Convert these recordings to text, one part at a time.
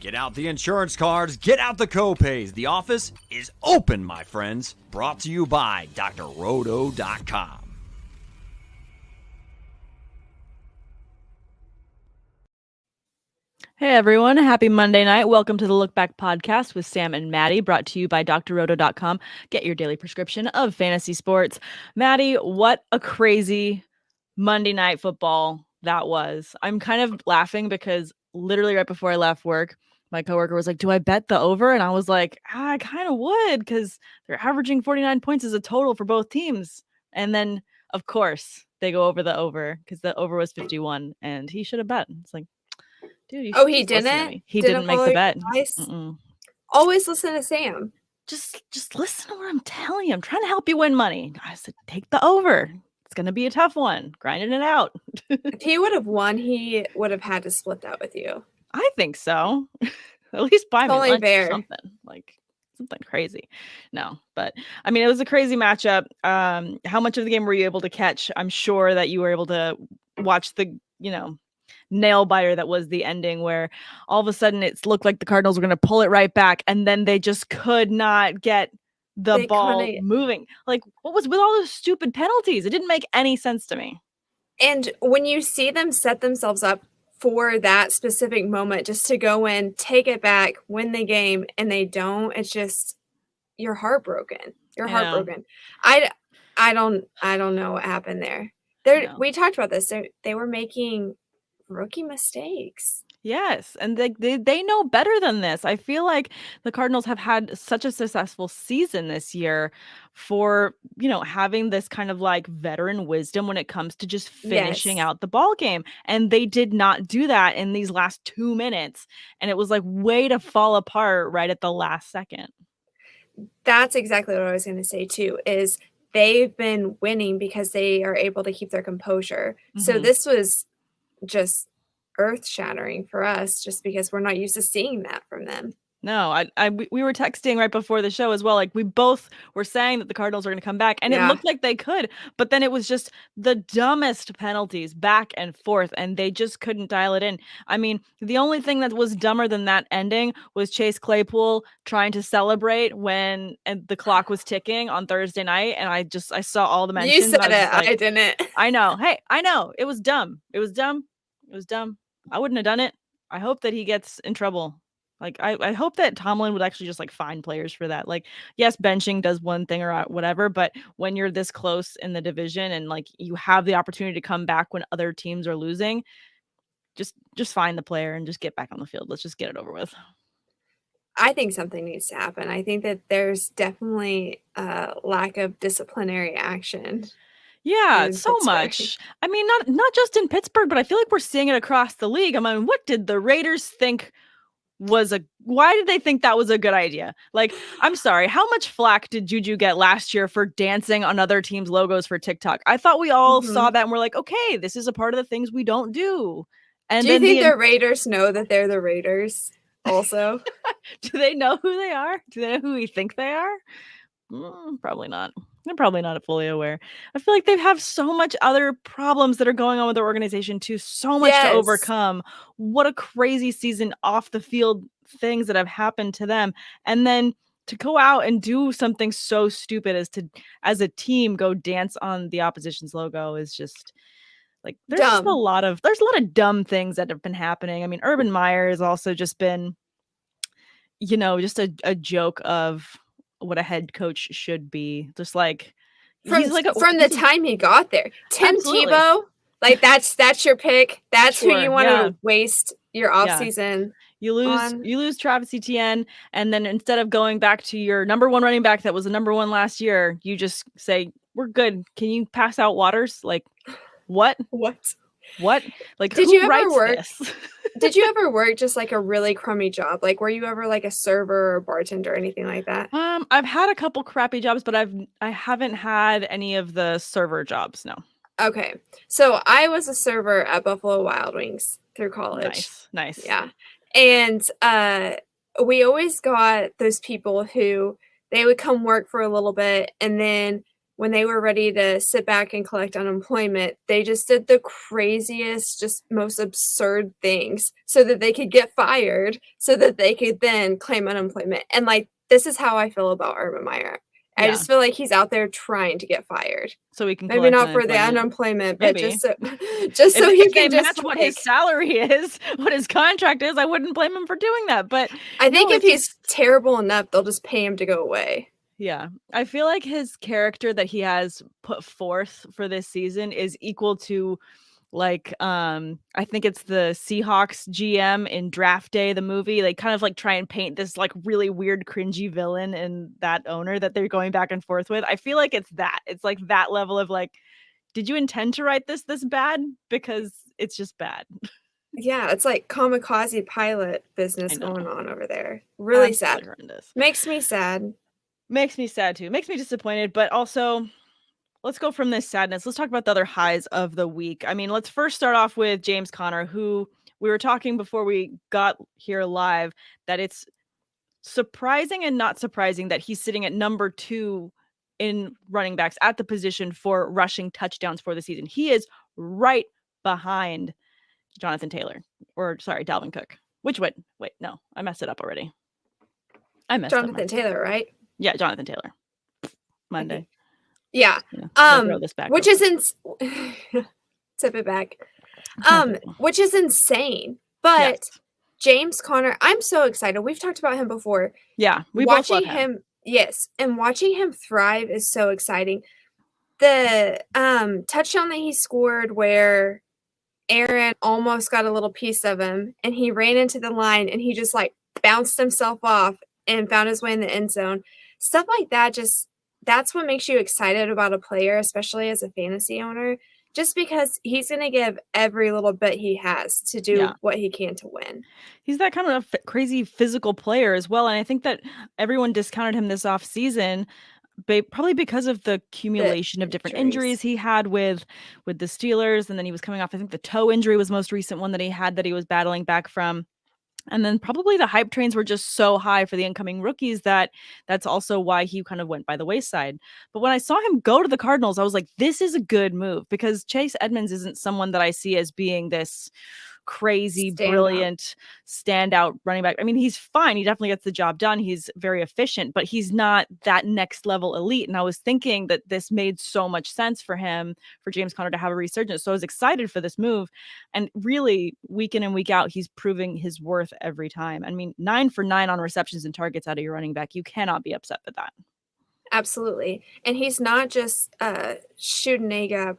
Get out the insurance cards, get out the copays. The office is open, my friends. Brought to you by drroto.com. Hey everyone, happy Monday night. Welcome to the Look Back podcast with Sam and Maddie, brought to you by drroto.com. Get your daily prescription of fantasy sports. Maddie, what a crazy Monday night football that was. I'm kind of laughing because literally right before I left work, my coworker was like, do I bet the over? And I was like, I kind of would, because they're averaging 49 points as a total for both teams. And then, of course, they go over the over because the over was 51 and he should have bet. It's like, dude, you he didn't? He didn't make the bet. Always listen to Sam. Just listen to what I'm telling you. I'm trying to help you win money. I said, take the over. It's going to be a tough one. Grinding it out. If he would have won, he would have had to split that with you. I think so. At least buy me lunch or something. Like something crazy. No, but I mean, it was a crazy matchup. How much of the game were you able to catch? I'm sure that you were able to watch the, nail biter that was the ending, where all of a sudden it looked like the Cardinals were going to pull it right back, and then they just could not get the ball moving. Like, what was with all those stupid penalties? It didn't make any sense to me. And when you see them set themselves up for that specific moment just to go in, take it back, win the game, and they don't, it's just, you're heartbroken. You're heartbroken. I don't know what happened there. We talked about this. They were making rookie mistakes. Yes, and they know better than this. I feel like the Cardinals have had such a successful season this year for, having this kind of like veteran wisdom when it comes to just finishing out the ball game. And they did not do that in these last 2 minutes. And it was like way to fall apart right at the last second. That's exactly what I was going to say too, is they've been winning because they are able to keep their composure. Mm-hmm. So this was just earth-shattering for us, just because we're not used to seeing that from them. No, we were texting right before the show as well. Like, we both were saying that the Cardinals are going to come back, and it looked like they could, but then it was just the dumbest penalties back and forth, and they just couldn't dial it in. I mean, the only thing that was dumber than that ending was Chase Claypool trying to celebrate when the clock was ticking on Thursday night, and I saw all the mentions. You said it, I didn't. I know. Hey, I know. It was dumb. It was dumb. I wouldn't have done it. I hope that he gets in trouble. Like, I hope that Tomlin would actually just like find players for that. Like, yes, benching does one thing or whatever, but when you're this close in the division and like you have the opportunity to come back when other teams are losing, just find the player and just get back on the field. Let's just get it over with. I think something needs to happen. I think that there's definitely a lack of disciplinary action. Yeah, so much. I mean, not just in Pittsburgh, but I feel like we're seeing it across the league. I mean, what did the Raiders think why did they think that was a good idea? Like, I'm sorry, how much flack did Juju get last year for dancing on other teams' logos for TikTok? I thought we all saw that and we're like, okay, this is a part of the things we don't do. And do you think the Raiders know that they're the Raiders also? Do they know who they are? Do they know who we think they are? Probably not. They're probably not fully aware. I feel like they have so much other problems that are going on with their organization too. So much to overcome. What a crazy season off the field things that have happened to them. And then to go out and do something so stupid as a team, go dance on the opposition's logo is just like, there's just a lot of dumb things that have been happening. I mean, Urban Meyer has also just been, just a joke of what a head coach should be. Just like from the time he got there. Tim Tebow, like that's your pick. That's who you want to waste your offseason. You lose Travis Etienne, and then instead of going back to your number one running back that was the number one last year, you just say, we're good. Can you pass out waters? Like, what? What? Like, did you ever work? This? Did you ever work just like a really crummy job? Like, were you ever like a server or bartender or anything like that? I've had a couple crappy jobs, but I haven't had any of the server jobs. No. Okay, so I was a server at Buffalo Wild Wings through college. Nice. Yeah, and we always got those people who they would come work for a little bit and then when they were ready to sit back and collect unemployment, they just did the craziest, just most absurd things so that they could get fired so that they could then claim unemployment. And like, this is how I feel about Urban Meyer. I just feel like he's out there trying to get fired. So we can maybe not for the unemployment, but maybe. just so he can just what his salary is, what his contract is. I wouldn't blame him for doing that. But I think if he's terrible enough, they'll just pay him to go away. Yeah, I feel like his character that he has put forth for this season is equal to, like, I think it's the Seahawks GM in Draft Day, the movie. They kind of like try and paint this like really weird, cringy villain and that owner that they're going back and forth with. I feel like it's that. It's like that level of like, did you intend to write this bad? Because it's just bad. Yeah, it's like kamikaze pilot business going on over there. Really sad. Horrendous. Makes me sad. Makes me sad too. Makes me disappointed, but also let's go from this sadness. Let's talk about the other highs of the week. I mean, let's first start off with James Conner, who we were talking before we got here live, that it's surprising and not surprising that he's sitting at number 2 in running backs at the position for rushing touchdowns for the season. He is right behind Jonathan Taylor, or sorry, Dalvin Cook. Wait, no, I messed it up already. I messed up. Jonathan Taylor, right? Yeah, Jonathan Taylor. Monday. Yeah. Which is tip it back. Which is insane. But yes. James Conner, I'm so excited. We've talked about him before. Yeah, we both love him. Yes, and watching him thrive is so exciting. The touchdown that he scored where Aaron almost got a little piece of him and he ran into the line and he just like bounced himself off and found his way in the end zone. Stuff like that, that's what makes you excited about a player, especially as a fantasy owner, just because he's going to give every little bit he has to do what he can to win. He's that kind of crazy physical player as well. And I think that everyone discounted him this offseason, probably because of the accumulation of different injuries he had with the Steelers. And then he was coming off, I think the toe injury was the most recent one that he had that he was battling back from. And then probably the hype trains were just so high for the incoming rookies that's also why he kind of went by the wayside. But when I saw him go to the Cardinals, I was like, this is a good move, because Chase Edmonds isn't someone that I see as being this crazy, brilliant standout running back. I mean, he's fine. He definitely gets the job done. He's very efficient, but he's not that next level elite. And I was thinking that this made so much sense for him, for James Conner to have a resurgence. So I was excited for this move. And really, week in and week out, he's proving his worth every time. I mean, 9 for 9 on receptions and targets out of your running back. You cannot be upset with that. Absolutely. And he's not just shooting a gap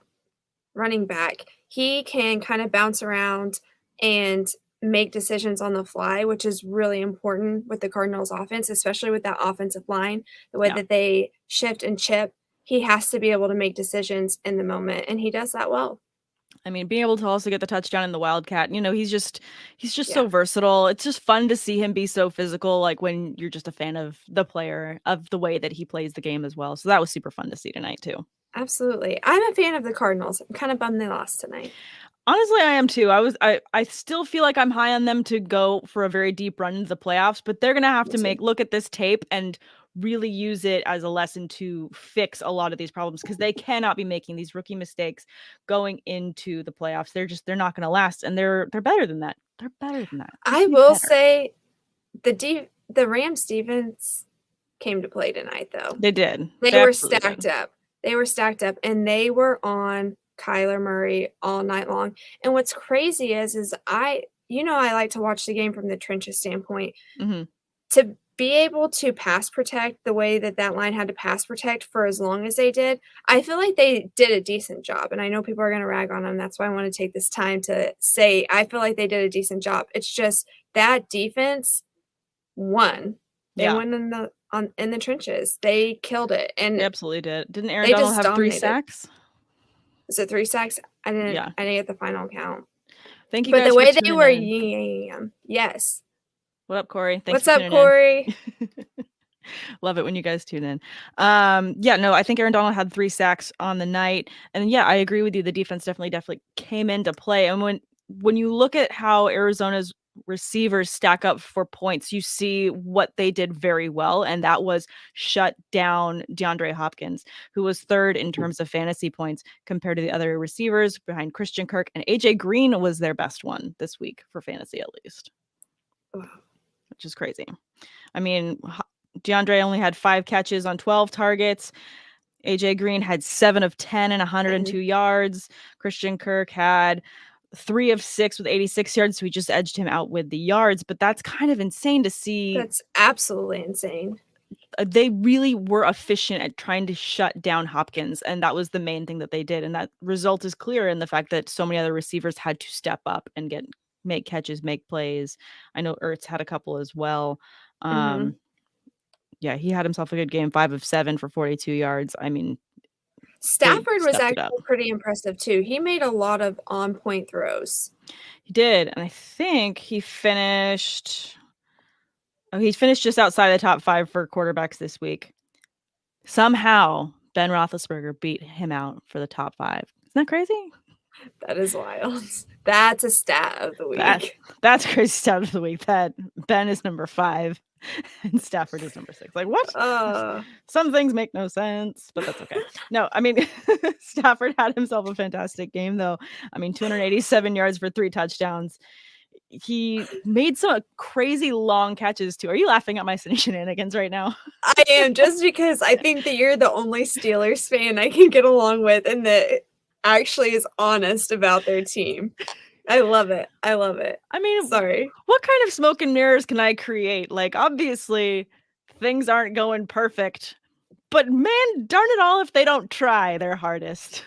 running back. He can kind of bounce around and make decisions on the fly, which is really important with the Cardinals offense, especially with that offensive line, the way that they shift and chip. He has to be able to make decisions in the moment, and he does that well. I mean, being able to also get the touchdown in the Wildcat, he's just so versatile. It's just fun to see him be so physical, like when you're just a fan of the player, of the way that he plays the game as well. So that was super fun to see tonight too. Absolutely. I'm a fan of the Cardinals. I'm kind of bummed they lost tonight. Honestly, I am too. I still feel like I'm high on them to go for a very deep run into the playoffs, but they're going to have to look at this tape and really use it as a lesson to fix a lot of these problems, because they cannot be making these rookie mistakes going into the playoffs. They're not going to last, and they're better than that. They're better than that. I will say the Rams defense came to play tonight, though. They did. They were stacked up. They were stacked up, and they were on Kyler Murray all night long. And what's crazy is I like to watch the game from the trenches standpoint. Mm-hmm. To be able to pass protect the way that line had to pass protect for as long as they did, I feel like they did a decent job. And I know people are going to rag on them. That's why I want to take this time to say I feel like they did a decent job. It's just that defense won. They won in the trenches. They killed it. And they absolutely did. Didn't Aaron Donald have 3 sacks? Was it 3 sacks? I didn't get the final count. Thank you but guys the way for they were, yes. What up, Corey? What's up, Corey? Love it when you guys tune in. I think Aaron Donald had 3 sacks on the night. And I agree with you. The defense definitely came into play. And when you look at how Arizona's receivers stack up for points, you see what they did very well, and that was shut down DeAndre Hopkins, who was third in terms of fantasy points compared to the other receivers behind Christian Kirk, and AJ Green was their best one this week for fantasy, at least, which is crazy. I mean, DeAndre only had 5 catches on 12 targets. AJ Green had 7 of 10 and 102 yards. Christian Kirk had 3 of 6 with 86 yards, so we just edged him out with the yards, but that's kind of insane to see. That's absolutely insane. They really were efficient at trying to shut down Hopkins, and that was the main thing that they did, and that result is clear in the fact that so many other receivers had to step up and make catches, make plays. I know Ertz had a couple as well. Yeah, he had himself a good game, 5 of 7 for 42 yards. I mean, Stafford was actually pretty impressive too. He made a lot of on-point throws. He did, and I think he finished just outside the top 5 for quarterbacks this week. Somehow, Ben Roethlisberger beat him out for the top 5. Isn't that crazy? That is wild. That's a stat of the week. That's crazy stat of the week. That Ben is number 5 and Stafford is number 6. Like, what? Some things make no sense, but that's okay. No, I mean, Stafford had himself a fantastic game, though. I mean, 287 yards for 3 touchdowns. He made some crazy long catches, too. Are you laughing at my shenanigans right now? I am, just because I think that you're the only Steelers fan I can get along with and that actually is honest about their team. I love it. I love it. I mean, sorry. What kind of smoke and mirrors can I create? Like, obviously, things aren't going perfect, but man, darn it all if they don't try their hardest.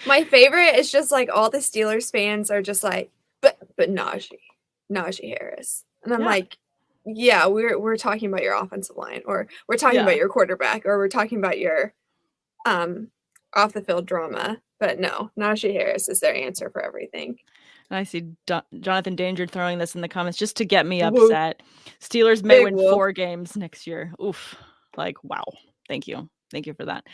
My favorite is just like all the Steelers fans are just like, but Najee Harris, and I'm like, yeah, we're talking about your offensive line, or we're talking about your quarterback, or we're talking about your off the field drama. But no, Najee Harris is their answer for everything. And I see Jonathan Danger throwing this in the comments just to get me upset. Steelers may win 4 games next year. Oof. Like, wow. Thank you. Thank you for that.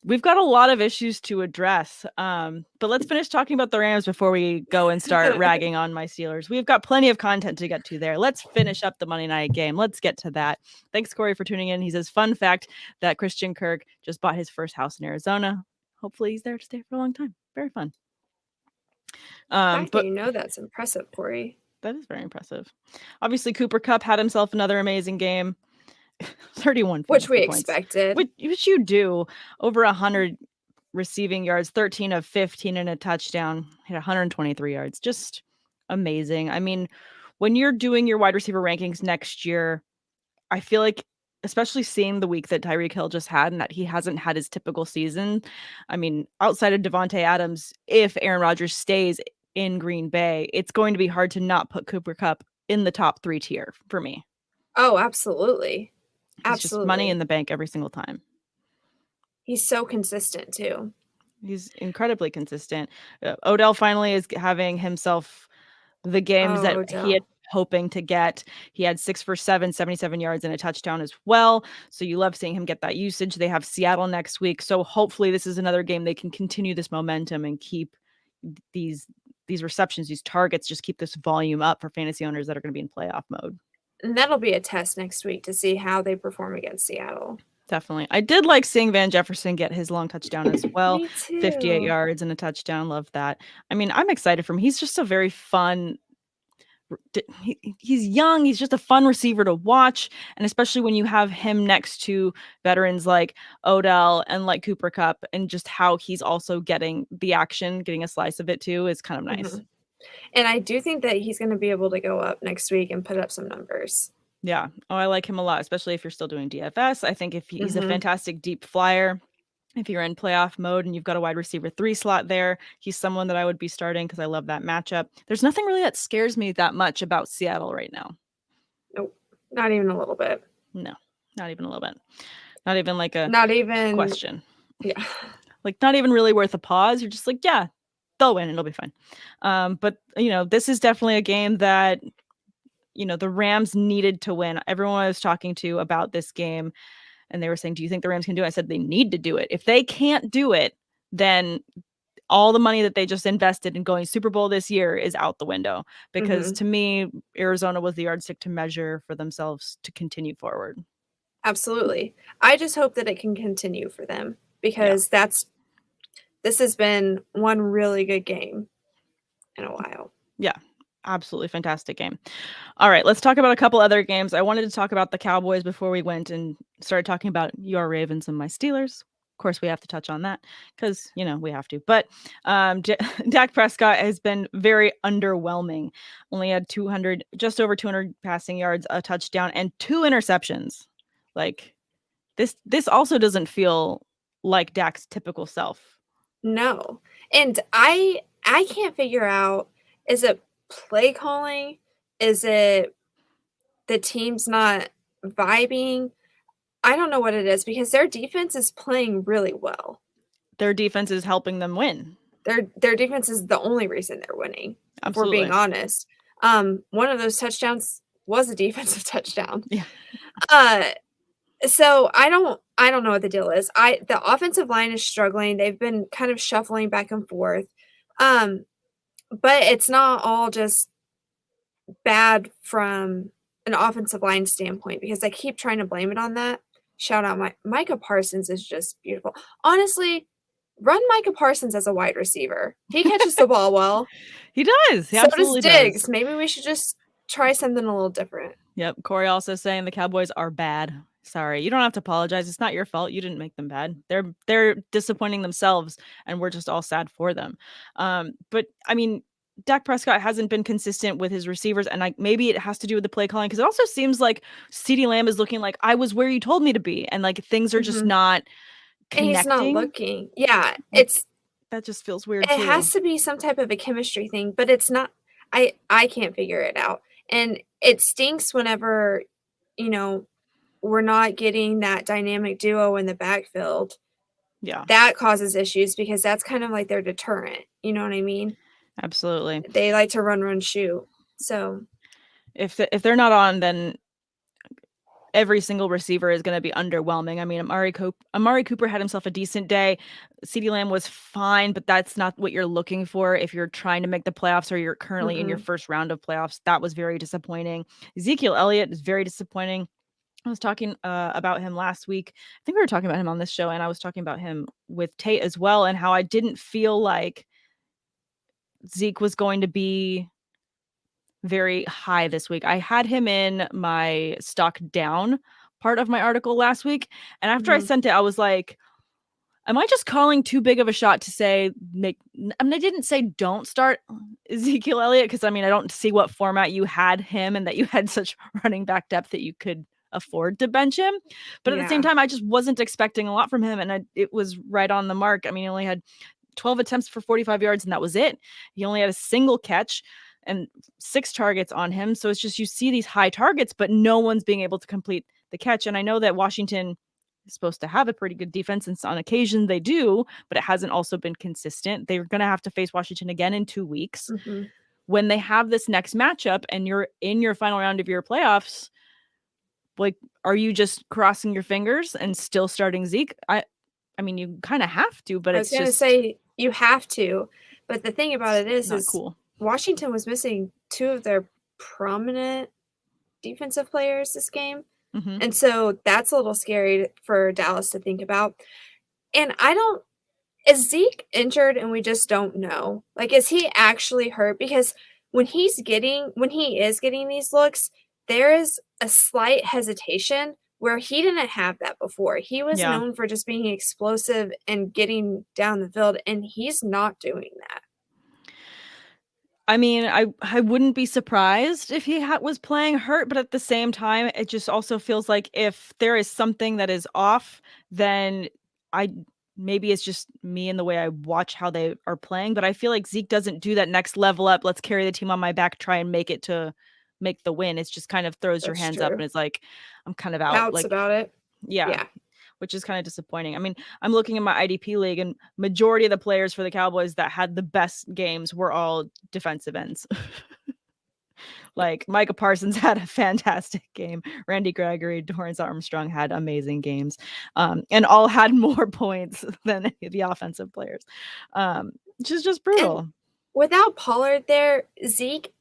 We've got a lot of issues to address. But let's finish talking about the Rams before we go and start ragging on my Steelers. We've got plenty of content to get to there. Let's finish up the Monday night game. Let's get to that. Thanks, Corey, for tuning in. He says, fun fact that Christian Kirk just bought his first house in Arizona. Hopefully he's there to stay for a long time. Very fun. But you know, that's impressive, Corey. That is very impressive. Obviously, Cooper Kupp had himself another amazing game. 31 which we points. Expected. Which you do. Over 100 receiving yards, 13 of 15 and a touchdown. Hit 123 yards. Just amazing. I mean, when you're doing your wide receiver rankings next year, I feel like, especially seeing the week that Tyreek Hill just had and that he hasn't had his typical season. I mean, outside of Devontae Adams, if Aaron Rodgers stays in Green Bay, it's going to be hard to not put Cooper Kupp in the top 3 tier for me. Oh, absolutely. It's just money in the bank every single time. He's so consistent too. He's incredibly consistent. Odell finally is having himself the games that he had hoping to get. He had 6 for 7, 77 yards and a touchdown as well. So you love seeing him get that usage. They have Seattle next week. So hopefully this is another game they can continue this momentum and keep these receptions, these targets, just keep this volume up for fantasy owners that are going to be in playoff mode. And that'll be a test next week to see how they perform against Seattle. Definitely. I did like seeing Van Jefferson get his long touchdown as well. 58 yards and a touchdown. Love that. I mean, I'm excited for him. He's just a very fun. He's young. He's just a fun receiver to watch. And especially when you have him next to veterans like Odell and like Cooper Kupp, and just how he's also getting the action, getting a slice of it too, is kind of nice. Mm-hmm. And I do think that he's going to be able to go up next week and put up some numbers. Yeah. Oh, I like him a lot, especially if you're still doing DFS. I think if he's a fantastic deep flyer, if you're in playoff mode and you've got a wide receiver 3 slot there, he's someone that I would be starting because I love that matchup. There's nothing really that scares me that much about Seattle right now. Nope. Not even a little bit. No, not even a little bit. Not even like a question. Yeah. Like not even really worth a pause. You're just like, yeah, they'll win. It'll be fine. But, this is definitely a game that, the Rams needed to win. Everyone I was talking to about this game, and they were saying, do you think the Rams can do it? I said, they need to do it. If they can't do it, then all the money that they just invested in going Super Bowl this year is out the window, because to me, Arizona was the yardstick to measure for themselves to continue forward. Absolutely. I just hope that it can continue for them, because this has been one really good game in a while. Yeah, absolutely fantastic game. All right, let's talk about a couple other games. I wanted to talk about the Cowboys before we went and started talking about your Ravens and my Steelers. Of course, we have to touch on that because, we have to. But Dak Prescott has been very underwhelming. Only had just over 200 passing yards, a touchdown, and 2 interceptions. Like, this also doesn't feel like Dak's typical self. No. And I can't figure out, is it play calling? Is it the team's not vibing? I don't know what it is, because their defense is playing really well. Their defense is helping them win. Their defense is the only reason they're winning. Absolutely. If we're being honest. One of those touchdowns was a defensive touchdown. Yeah. So I don't know what the deal is. The offensive line is struggling. They've been kind of shuffling back and forth. But it's not all just bad from an offensive line standpoint, because I keep trying to blame it on that. Shout out, Micah Parsons is just beautiful. Honestly, run Micah Parsons as a wide receiver. He catches the ball well. He does. He so absolutely does Diggs. does. Maybe we should just try something a little different. Yep. Corey also saying the Cowboys are bad. Sorry, you don't have to apologize. It's not your fault. You didn't make them bad. They're disappointing themselves, and we're just all sad for them. But I mean, Dak Prescott hasn't been consistent with his receivers, and maybe it has to do with the play calling, because it also seems like CeeDee Lamb is looking like, I was where you told me to be, and like things are just not connecting. And he's not looking. Yeah, that just feels weird. It has to be some type of a chemistry thing, but it's not. I can't figure it out, and it stinks whenever we're not getting that dynamic duo in the backfield. Yeah, that causes issues, because that's kind of like their deterrent. You know what I mean? Absolutely. They like to run, shoot. So if they're not on, then every single receiver is going to be underwhelming. I mean, Amari Cooper had himself a decent day. CeeDee Lamb was fine, but that's not what you're looking for if you're trying to make the playoffs, or you're currently in your first round of playoffs. That was very disappointing. Ezekiel Elliott is very disappointing. I was talking about him last week. I think we were talking about him on this show, and I was talking about him with Tate as well, and how I didn't feel like Zeke was going to be very high this week. I had him in my stock down part of my article last week, and after I sent it, I was like, am I just calling too big of a shot to say I didn't say don't start Ezekiel Elliott, because I don't see what format you had him, and that you had such running back depth that you could afford to bench him. But at the same time, I just wasn't expecting a lot from him, and it was right on the mark. He only had 12 attempts for 45 yards, and that was it. He only had a single catch and 6 targets on him. So it's just, you see these high targets, but no one's being able to complete the catch. And I know that Washington is supposed to have a pretty good defense, and on occasion they do, but it hasn't also been consistent. They're going to have to face Washington again in 2 weeks. When they have this next matchup and you're in your final round of your playoffs, like, are you just crossing your fingers and still starting Zeke? You kind of have to, but it's just... I was going to say you have to, but the thing about it is cool. Washington was missing 2 of their prominent defensive players this game, and so that's a little scary for Dallas to think about. And is Zeke injured and we just don't know? Like, is he actually hurt? Because when he is getting these looks, there is a slight hesitation where he didn't have that before. He was known for just being explosive and getting down the field, and he's not doing that. I wouldn't be surprised if he was playing hurt, but at the same time, it just also feels like if there is something that is off, then maybe it's just me and the way I watch how they are playing, but I feel like Zeke doesn't do that next level up. Let's carry the team on my back, try and make the win. It's just kind of throws your hands up, and it's like, I'm kind of out. Doubts about it. Yeah. Which is kind of disappointing. I'm looking at my IDP league, and majority of the players for the Cowboys that had the best games were all defensive ends. Like, Micah Parsons had a fantastic game. Randy Gregory, Dorrance Armstrong had amazing games, and all had more points than the offensive players. which is just brutal. And without Pollard there, Zeke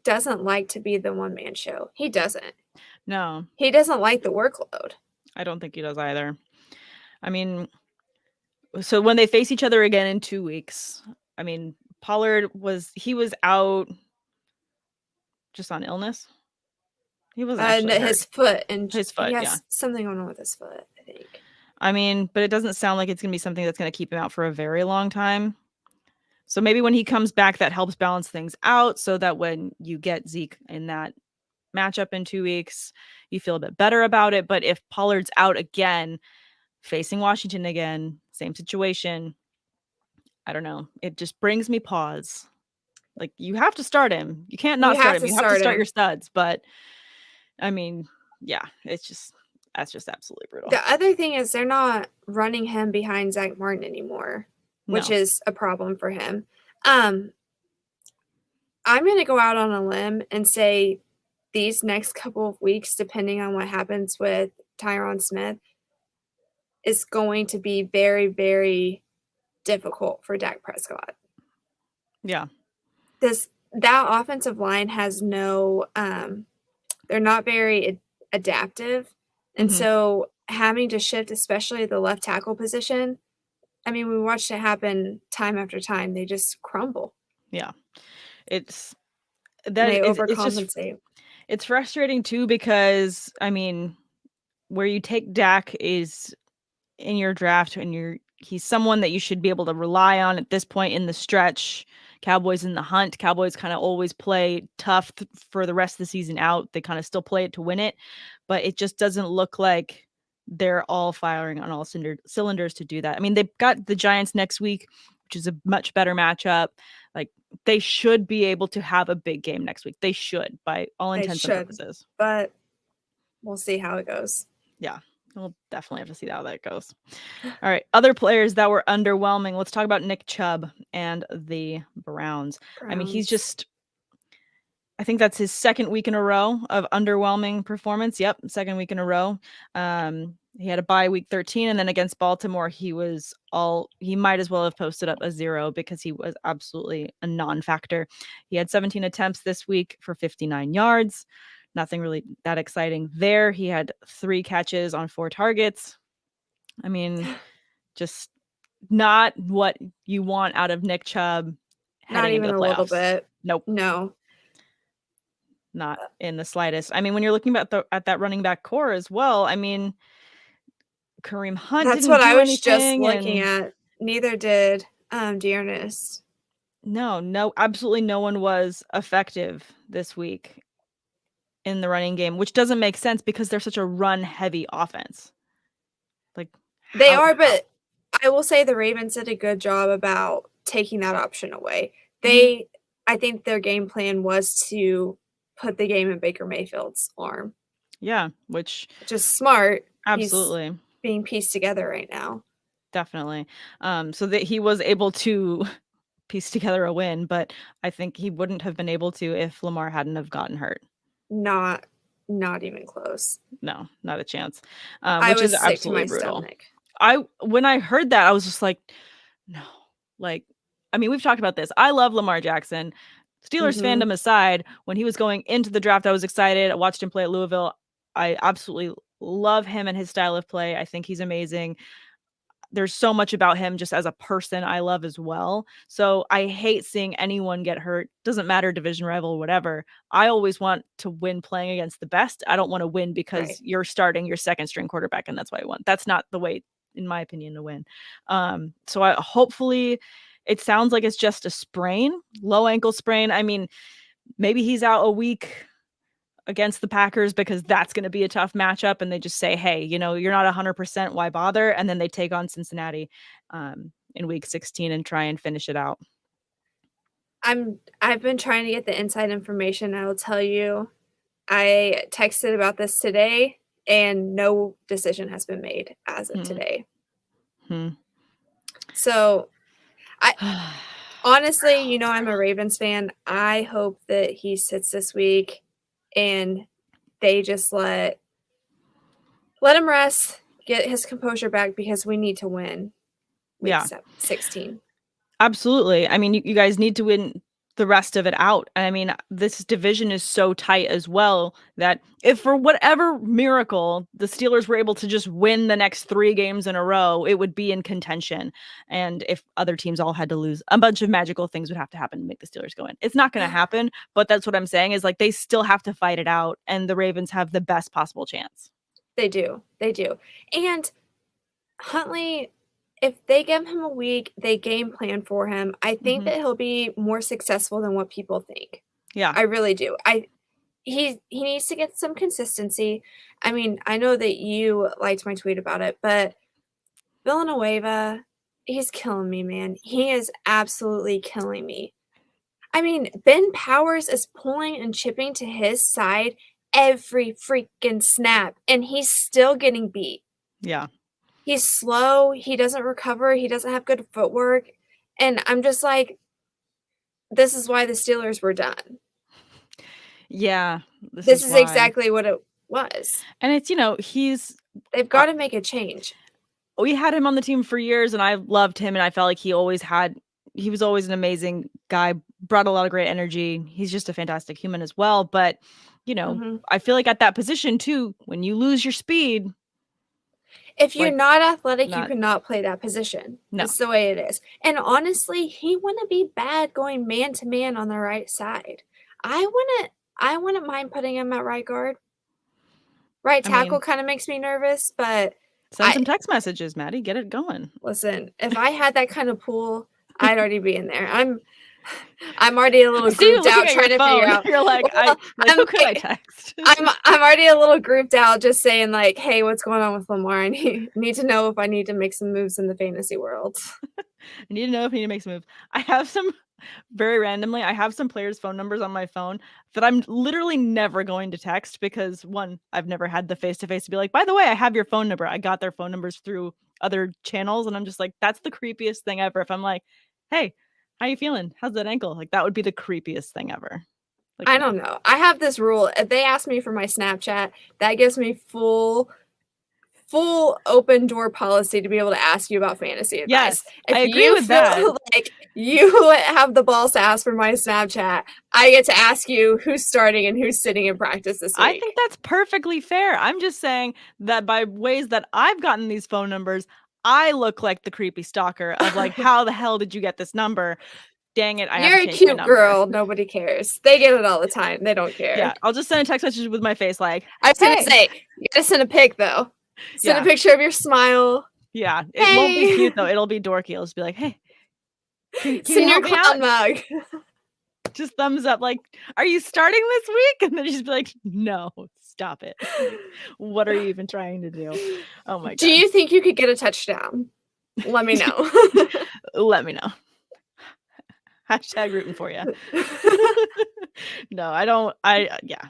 doesn't like to be the one-man show. He doesn't. No, He doesn't like the workload. I don't think he does either. I mean, so when they face each other again in 2 weeks, I mean, Pollard was out just on illness. He wasn't actually hurt. His foot, and His foot, he has yeah. something going on with his foot, I think. I mean, but it doesn't sound like it's going to be something that's going to keep him out for a very long time. So maybe when he comes back, that helps balance things out so that when you get Zeke in that matchup in 2 weeks, you feel a bit better about it. But if Pollard's out again, facing Washington again, same situation, I don't know. It just brings me pause. Like, you have to start him. You can't not start him. You have to start your studs. But I mean, yeah, that's just absolutely brutal. The other thing is they're not running him behind Zach Martin anymore, which is a problem for him. I'm going to go out on a limb and say these next couple of weeks, depending on what happens with Tyron Smith, is going to be very, very difficult for Dak Prescott. Yeah. That offensive line has no they're not very adaptive. And so having to shift, especially the left tackle position, I mean, we watched it happen time after time. They just crumble. Yeah. They overcompensate. It's frustrating too, because I mean, where you take Dak is in your draft and he's someone that you should be able to rely on at this point in the stretch. Cowboys in the hunt. Cowboys kind of always play tough for the rest of the season out. They kind of still play it to win it, but it just doesn't look like they're all firing on all cylinders to do that. I mean, they've got the Giants next week, which is a much better matchup. Like, they should be able to have a big game next week. They should, by all intents and purposes. But we'll see how it goes. Yeah. We'll definitely have to see how that goes. All right. Other players that were underwhelming. Let's talk about Nick Chubb and the Browns. I mean, I think that's his second week in a row of underwhelming performance. Yep. Second week in a row. He had a bye week 13, and then against Baltimore, he might as well have posted up a 0 because he was absolutely a non-factor. He had 17 attempts this week for 59 yards. Nothing really that exciting there. He had 3 catches on 4 targets. I mean, just not what you want out of Nick Chubb. Not even a little bit. Nope. No. Not in the slightest. I mean, when you're looking at that running back core as well, I mean, Kareem Hunt. That's what I was just looking at. Neither did Dearness. No, absolutely no one was effective this week in the running game, which doesn't make sense because they're such a run-heavy offense. Like, they are, but I will say the Ravens did a good job about taking that option away. I think their game plan was to put the game in Baker Mayfield's arm. Yeah, which is smart. Absolutely. He's being pieced together right now. Definitely. So that he was able to piece together a win, but I think he wouldn't have been able to if Lamar hadn't have gotten hurt. Not even close. No, not a chance. Which is absolutely brutal. Stomach. When I heard that, I was just like, no. Like, I mean, we've talked about this. I love Lamar Jackson. Steelers fandom aside, when he was going into the draft, I was excited. I watched him play at Louisville. I absolutely love him and his style of play. I think he's amazing. There's so much about him just as a person I love as well. So I hate seeing anyone get hurt. Doesn't matter, division rival, whatever. I always want to win playing against the best. I don't want to win because you're starting your second string quarterback and that's why I won. That's not the way, in my opinion, to win. So hopefully it sounds like it's just a sprain, low ankle sprain. I mean, maybe he's out a week against the Packers because that's going to be a tough matchup. And they just say, hey, you're not 100%, why bother? And then they take on Cincinnati in week 16 and try and finish it out. I've been trying to get the inside information. I will tell you, I texted about this today and no decision has been made as of today. So honestly, I'm a Ravens fan. I hope that he sits this week and they just let him rest, get his composure back because we need to win. Week 16. Absolutely. I mean, you guys need to win the rest of it out. I mean, this division is so tight as well that if for whatever miracle the Steelers were able to just win the next 3 games in a row, it would be in contention. And if other teams all had to lose, a bunch of magical things would have to happen to make the Steelers go in. It's not going to happen, but that's what I'm saying is like they still have to fight it out, and the Ravens have the best possible chance. They do. They do. And Huntley, if they give him a week, they game plan for him, I think that he'll be more successful than what people think. Yeah. I really do. He needs to get some consistency. I mean, I know that you liked my tweet about it, but Villanueva, he's killing me, man. He is absolutely killing me. I mean, Ben Powers is pulling and chipping to his side every freaking snap, and he's still getting beat. Yeah. He's slow. He doesn't recover. He doesn't have good footwork. And I'm just like, this is why the Steelers were done. Yeah. This is exactly what it was. And it's, they've got to make a change. We had him on the team for years, and I loved him, and I felt like he was always an amazing guy, brought a lot of great energy. He's just a fantastic human as well. But, I feel like at that position too, when you lose your speed, if you're not athletic, you cannot play that position. No. That's the way it is. And honestly, he wouldn't be bad going man to man on the right side. I wouldn't mind putting him at right guard. Right tackle kind of makes me nervous, but send some text messages, Maddie. Get it going. Listen, if I had that kind of pool, I'd already be in there. I'm already a little grouped out trying to figure out. You're like, who could I text? I'm already a little grouped out just saying like, hey, what's going on with Lamar? I need to know if I need to make some moves in the fantasy world. I need to know if I need to make some moves. I have some players' phone numbers on my phone that I'm literally never going to text because one, I've never had the face-to-face to be like, by the way, I have your phone number. I got their phone numbers through other channels, and I'm just like, that's the creepiest thing ever. If I'm like, hey, how you feeling? How's that ankle? Like, that would be the creepiest thing ever. Like, I don't know. I have this rule. If they ask me for my Snapchat, that gives me full open door policy to be able to ask you about fantasy advice. Yes, if I agree with that. Like you have the balls to ask for my Snapchat, I get to ask you who's starting and who's sitting in practice this week. I think that's perfectly fair. I'm just saying that by ways that I've gotten these phone numbers, I look like the creepy stalker of like, how the hell did you get this number? Dang it, You're a cute girl. Nobody cares. They get it all the time. They don't care. Yeah, I'll just send a text message with my face like, I was going to say, you got to send a pic though. Send a picture of your smile. Yeah, it won't be cute though. It'll be dorky. It'll just be like, hey, can send your clown mug. Just thumbs up like, are you starting this week? And then just be like, no, stop it. What are you even trying to do? Oh my god. Do you think you could get a touchdown? Let me know. Let me know. Hashtag rooting for you. No, I don't. Yeah.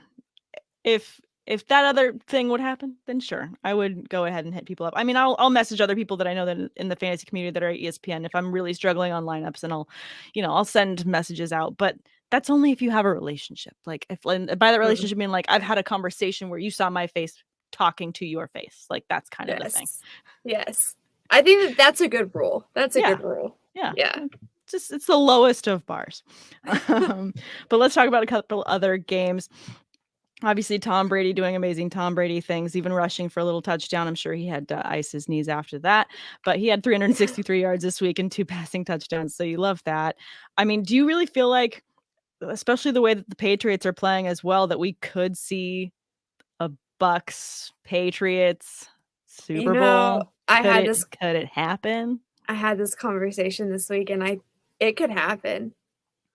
If that other thing would happen, then sure, I would go ahead and hit people up. I mean, I'll message other people that I know that in the fantasy community that are at ESPN if I'm really struggling on lineups, and I'll send messages out. But that's only if you have a relationship. Like by that relationship, I mean like I've had a conversation where you saw my face talking to your face. Like that's kind of the thing. Yes, I think that's a good rule. That's a good rule. Yeah. Yeah. It's the lowest of bars. But let's talk about a couple other games. Obviously, Tom Brady doing amazing Tom Brady things, even rushing for a little touchdown. I'm sure he had to ice his knees after that, but he had 363 yards this week and 2 passing touchdowns. So you love that. I mean, do you really feel like, especially the way that the Patriots are playing as well, that we could see a Bucks Patriots Super Bowl? Could it happen? I had this conversation this week, and it could happen.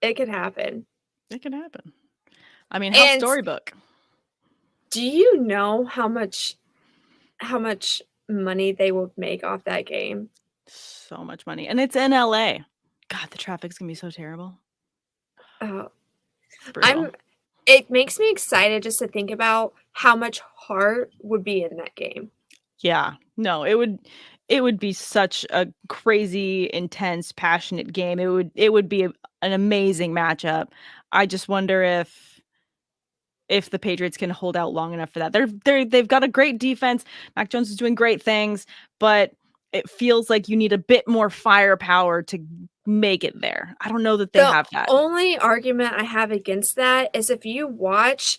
It could happen. It could happen. I mean, how storybook? Do you know how much money they will make off that game? So much money. And it's in LA. God, the traffic's gonna be so terrible. Oh. It makes me excited just to think about how much heart would be in that game. Yeah. No, it would be such a crazy, intense, passionate game. It would be an amazing matchup. I just wonder if the Patriots can hold out long enough for that. They've got a great defense. Mac Jones is doing great things, but it feels like you need a bit more firepower to make it there. I don't know that they have that. The only argument I have against that is if you watch,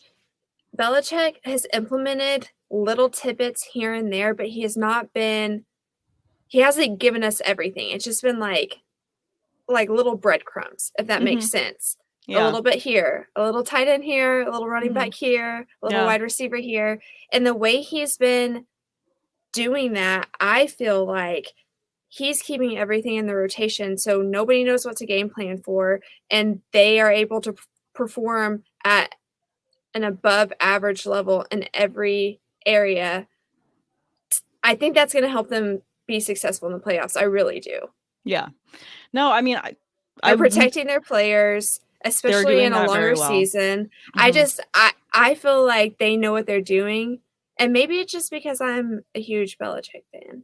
Belichick has implemented little tidbits here and there, but he hasn't given us everything. It's just been like little breadcrumbs, if that makes sense. A little bit here, a little tight end here, a little running back here, a little wide receiver here. And the way he's been doing that, I feel like he's keeping everything in the rotation so nobody knows what to game plan for, and they are able to perform at an above average level in every area. I think that's going to help them be successful in the playoffs. I really do. Yeah. No, I mean, they're protecting their players, especially in a longer season. I feel like they know what they're doing, and maybe it's just because I'm a huge Belichick fan.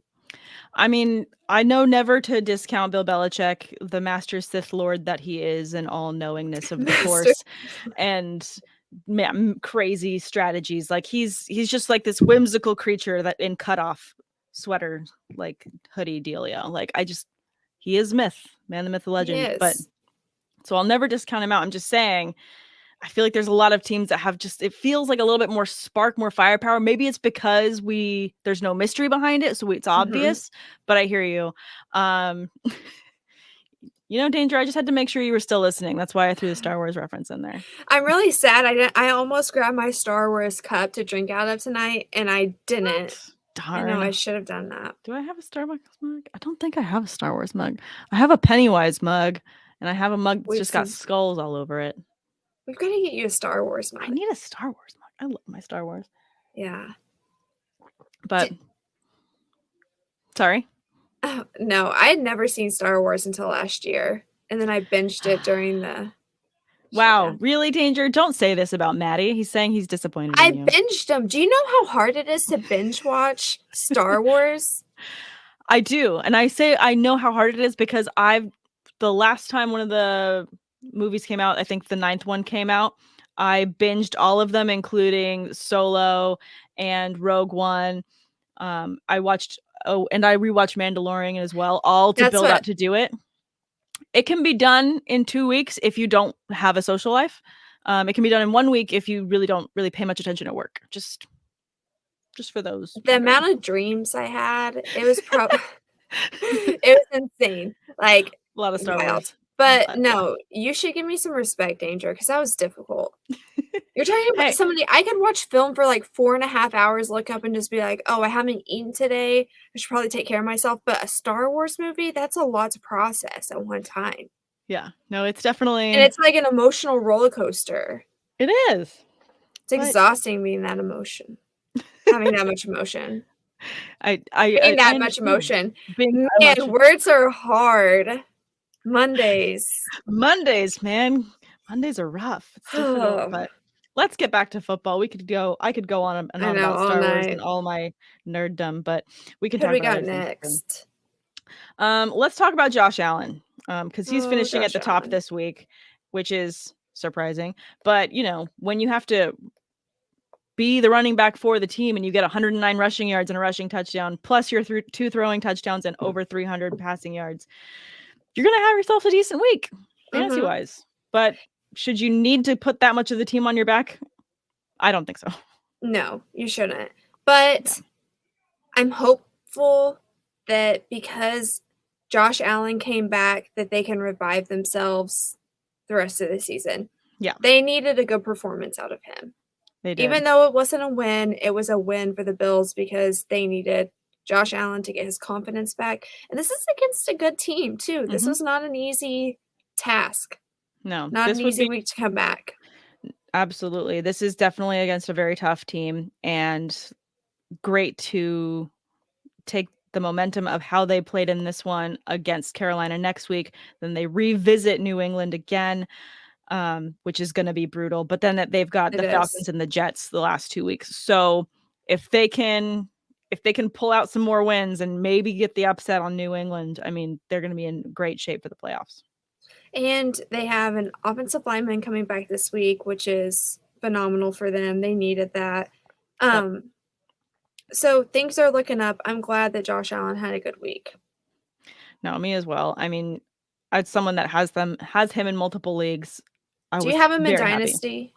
I mean, I know never to discount Bill Belichick, the master Sith Lord that he is, and all knowingness of the Force, and crazy strategies. Like he's just like this whimsical creature that in cutoff sweater, like hoodie dealio. Like he is myth, man, the myth, the legend. But so I'll never discount him out. I'm just saying, I feel like there's a lot of teams that have it feels like a little bit more spark, more firepower. Maybe it's because there's no mystery behind it, so it's obvious. But I hear you. Danger, I just had to make sure you were still listening. That's why I threw the Star Wars reference in there. I'm really sad. I almost grabbed my Star Wars cup to drink out of tonight, and I didn't. What? Darn. I know I should have done that. Do I have a Starbucks mug? I don't think I have a Star Wars mug. I have a Pennywise mug, and I have a mug that's just got skulls all over it. We've got to get you a Star Wars mug. I need a Star Wars mug. I love my Star Wars. Yeah. But sorry? Oh, no, I had never seen Star Wars until last year, and then I binged it during the Wow, really, Danger? Don't say this about Madi. He's saying he's disappointed in you. I binged them. Do you know how hard it is to binge watch Star Wars? I do. And I say I know how hard it is because the last time one of the movies came out, I think the 9th one came out, I binged all of them, including Solo and Rogue One. I rewatched Mandalorian as well, all to build up to do it. It can be done in 2 weeks if you don't have a social life. It can be done in 1 week if you really don't pay much attention at work. Just for those. The amount of dreams I had, it was it was insane. Like a lot of Star Wars. But no, you should give me some respect, Danger, because that was difficult. You're talking about somebody, I could watch film for like 4.5 hours, look up and just be like, oh, I haven't eaten today. I should probably take care of myself. But a Star Wars movie, that's a lot to process at one time. Yeah, no, it's definitely. And it's like an emotional roller coaster. It is. It's exhausting being that emotion. Having that much emotion. Much emotion. Man, words are hard. Mondays, man. Mondays are rough. It's difficult, but let's get back to football. I could go on and on about Star Wars and all my nerddom, but we can talk about it next. Let's talk about Josh Allen, because he's finishing at the top this week, which is surprising. But when you have to be the running back for the team and you get 109 rushing yards and a rushing touchdown, plus your 2 throwing touchdowns and over 300 passing yards, you're going to have yourself a decent week, fantasy-wise. But should you need to put that much of the team on your back? I don't think so. No, you shouldn't. But I'm hopeful that because Josh Allen came back, that they can revive themselves the rest of the season. Yeah. They needed a good performance out of him. They did. Even though it wasn't a win, it was a win for the Bills because they needed Josh Allen to get his confidence back. And this is against a good team, too. This was not an easy task. No. Not an easy week to come back. Absolutely. This is definitely against a very tough team, and great to take the momentum of how they played in this one against Carolina next week. Then they revisit New England again, which is going to be brutal. But then they've got the Falcons and the Jets the last 2 weeks. So if they can pull out some more wins and maybe get the upset on New England, I mean, they're going to be in great shape for the playoffs. And they have an offensive lineman coming back this week, which is phenomenal for them. They needed that. So things are looking up. I'm glad that Josh Allen had a good week. No, me as well. I mean, as someone that has him in multiple leagues, I Do was you have him in very happy. Dynasty?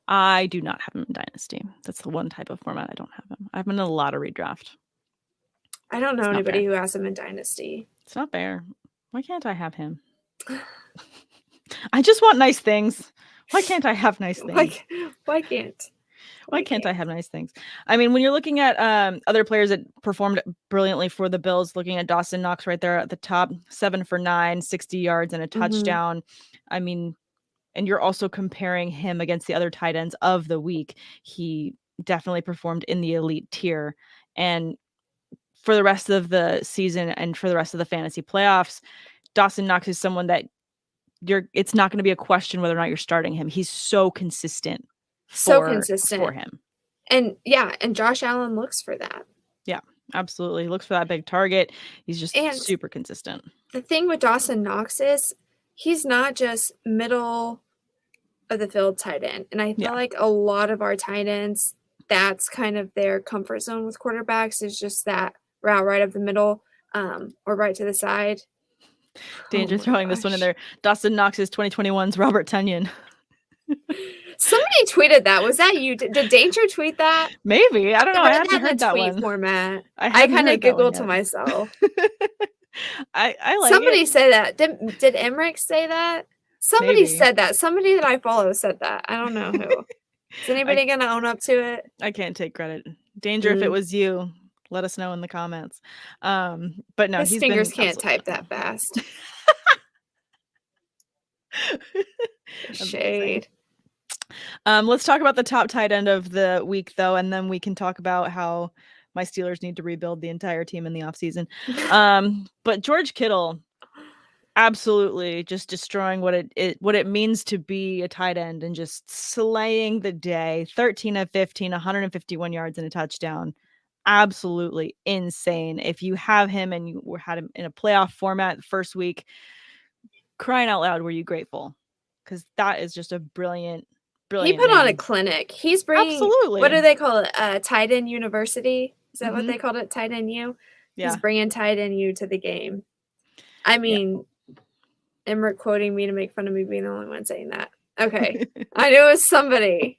I do not have him in Dynasty. That's the one type of format I don't have him. I have him in a lottery draft. I don't know It's not anybody fair. who has him in Dynasty. It's not fair. Why can't I have him? I just want nice things. Why can't I have nice things? Why can't? Why can't I have nice things? I mean, when you're looking at other players that performed brilliantly for the Bills, looking at Dawson Knox right there at the top, 7 for 9, 60 yards and a touchdown. I mean, and you're also comparing him against the other tight ends of the week. He definitely performed in the elite tier. And for the rest of the season and for the rest of the fantasy playoffs, Dawson Knox is someone that it's not going to be a question whether or not you're starting him. He's so consistent. For him. And and Josh Allen looks for that. Yeah, absolutely. He looks for that big target. He's just super consistent. The thing with Dawson Knox is he's not just middle of the field tight end. And I feel like a lot of our tight ends, that's kind of their comfort zone with quarterbacks, is just that route right up the middle, or right to the side. Danger throwing this one in there. Dawson Knox is 2021's Robert Tonyan. Somebody tweeted that. Was that you? Did Danger tweet that? Maybe. I don't know. I haven't heard that tweet one. Format. I kind of giggled to myself. I like somebody say that. Did Emmerich say that? Somebody said that. Somebody that I follow said that. I don't know who. Is anybody gonna own up to it? I can't take credit. Danger, if it was you, let us know in the comments. But no, his fingers can't type that fast. Shade. Let's talk about the top tight end of the week, though, and then we can talk about how my Steelers need to rebuild the entire team in the offseason. But George Kittle, absolutely just destroying what it means to be a tight end and just slaying the day. 13 of 15, 151 yards and a touchdown. Absolutely insane. If you have him and you had him in a playoff format the first week, crying out loud, were you grateful? Because that is just a brilliant. He put on a clinic. He's bringing, absolutely. What do they call it? Tight end university? Is that what they called it? Tight end U? Yeah. He's bringing tight end U to the game. I mean, Emmerich quoting me to make fun of me being the only one saying that. Okay. I knew it was somebody.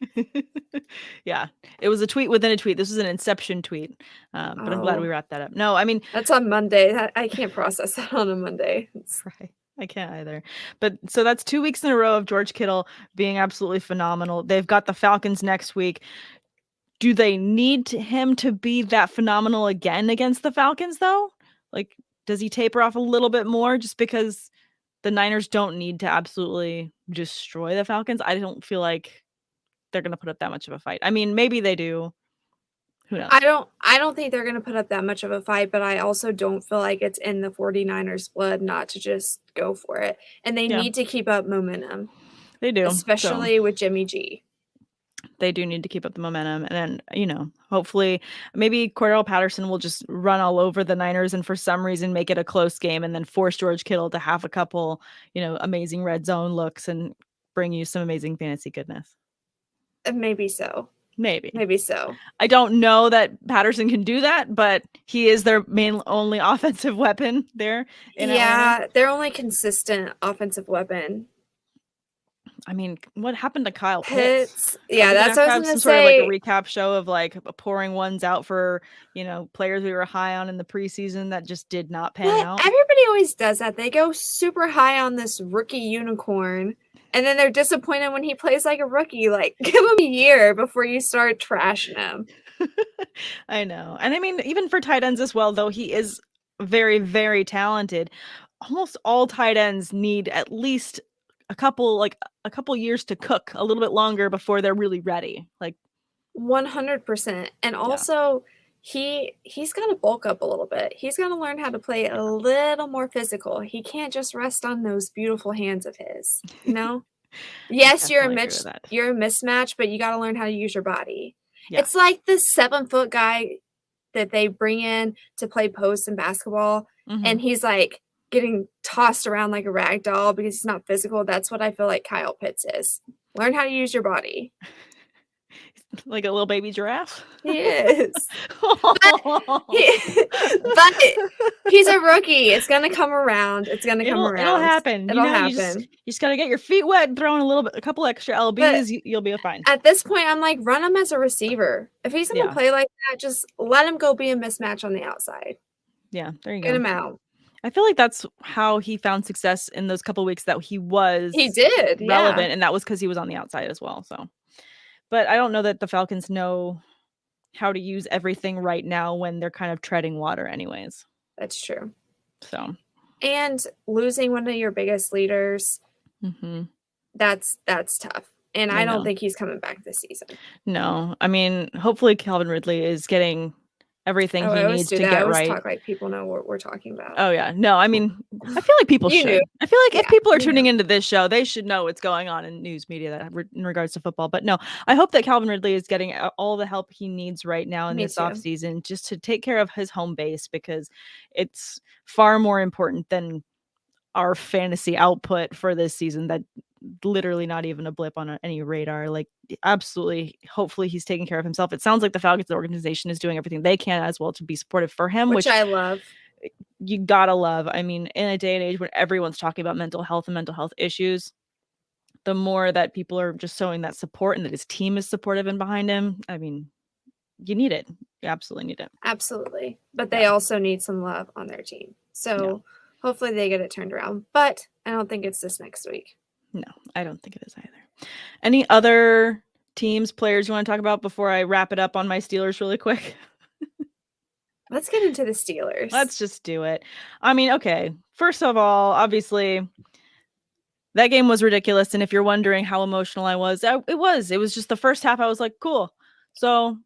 Yeah. It was a tweet within a tweet. This was an Inception tweet. But I'm glad we wrapped that up. No, I mean. That's on Monday. I can't process that on a Monday. Right. I can't either. But so that's 2 weeks in a row of George Kittle being absolutely phenomenal. They've got the Falcons next week. Do they need him to be that phenomenal again against the Falcons, though? Like, does he taper off a little bit more just because the Niners don't need to absolutely destroy the Falcons? I don't feel like they're going to put up that much of a fight. I mean, maybe they do. Who knows? I don't think they're going to put up that much of a fight, but I also don't feel like it's in the 49ers blood not to just go for it. And they need to keep up momentum. They do. Especially with Jimmy G. They do need to keep up the momentum. And then, hopefully maybe Cordell Patterson will just run all over the Niners and for some reason make it a close game and then force George Kittle to have a couple, amazing red zone looks and bring you some amazing fantasy goodness. Maybe so. Maybe so. I don't know that Patterson can do that, but he is their only offensive weapon there. Their only consistent offensive weapon. I mean, what happened to Kyle Pitts? Yeah, that's what I was going to say. Sort of like a recap show of like pouring ones out for, players we were high on in the preseason that just did not pan out. Everybody always does that. They go super high on this rookie unicorn. And then they're disappointed when he plays like a rookie. Like, give him a year before you start trashing him. I know. And I mean, even for tight ends as well, though he is very, very talented, almost all tight ends need at least a couple years to cook a little bit longer before they're really ready. Like 100%. And also he's got to bulk up a little bit. He's got to learn how to play a little more physical. He can't just rest on those beautiful hands of his, Yes, you're a mismatch, but you got to learn how to use your body. Yeah. It's like the 7-foot guy that they bring in to play post in basketball. And he's like getting tossed around like a rag doll because he's not physical. That's what I feel like Kyle Pitts is. Learn how to use your body. Like a little baby giraffe. He is. But he's a rookie. It's gonna come around. It's gonna come around. It'll happen. It'll happen. happen. You just gotta get your feet wet and throw in a couple extra LBs. You'll be fine. At this point, I'm like, run him as a receiver. If he's gonna play like that, just let him go be a mismatch on the outside. Yeah, there you go. Get him out. I feel like that's how he found success in those couple weeks that he did relevant, and that was because he was on the outside as well. So, but I don't know that the Falcons know how to use everything right now when they're kind of treading water anyways. That's true. So, and losing one of your biggest leaders, that's tough. And I don't think he's coming back this season. No, I mean, hopefully Calvin Ridley is getting everything he needs to get right. Talk like people know what we're talking about. Oh yeah, no, I mean, I feel like people should. I feel like if people are tuning into this show, they should know what's going on in news media that in regards to football. But no, I hope that Calvin Ridley is getting all the help he needs right now in this offseason just to take care of his home base, because it's far more important than our fantasy output for this season. That literally not even a blip on any radar. Like, absolutely, hopefully he's taking care of himself. It sounds like the Falcons organization is doing everything they can as well to be supportive for him, which I love. You gotta love. I mean, in a day and age when everyone's talking about mental health and mental health issues, the more that people are just showing that support and that his team is supportive and behind him, I mean, you need it. You absolutely need it. Absolutely. But they also need some love on their team. So hopefully they get it turned around. But I don't think it's this next week. No, I don't think it is either. Any other teams, players you want to talk about before I wrap it up on my Steelers really quick? Let's get into the Steelers. Let's just do it. I mean, okay. First of all, obviously, that game was ridiculous. And if you're wondering how emotional I was, it was just the first half. I was like, cool. So